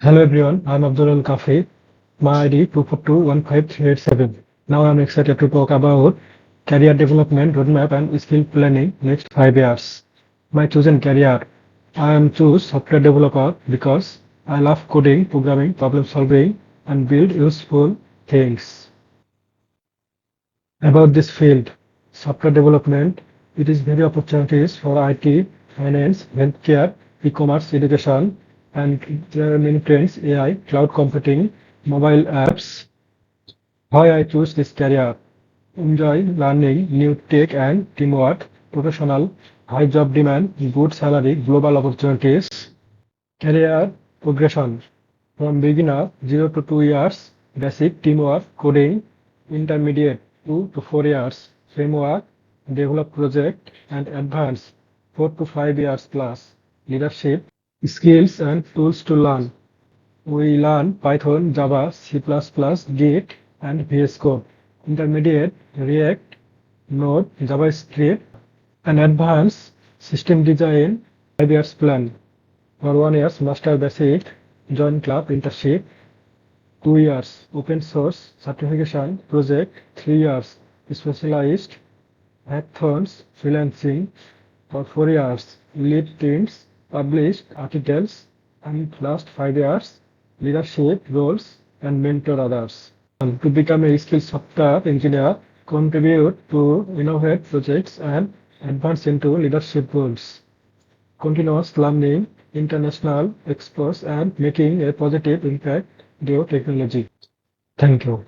Hello everyone, I'm Abdul Kafi. My ID 2421537. Now I'm excited to talk about career development roadmap and skill planning next 5 years. My chosen career. I am choose software developer because I love coding, programming, problem solving, and build useful things. About this field, software development, it is very opportunities for IT, finance, healthcare, e-commerce, education, and there are many trends, AI, cloud computing, mobile apps. Why I choose this career? Enjoy learning new tech and teamwork, professional, high job demand, good salary, global opportunities, career progression from beginner 0 to 2 years, basic teamwork, coding, intermediate 2 to 4 years, framework, develop project, and advanced 4 to 5 years plus, leadership, skills and tools to learn. We learn Python, Java, C++, Git, and VS Code. Intermediate, React, Node, JavaScript, and advanced system design 5 years plan. For 1 year, master basic, join club internship, 2 years, open source certification project, 3 years, specialized hackathons, freelancing, for 4 years, lead teams, published articles, and last 5 years, leadership roles and mentor others. To become a skilled software engineer, contribute to innovate projects and advance into leadership roles. Continuous learning, international exposure, and making a positive impact due technology. Thank you.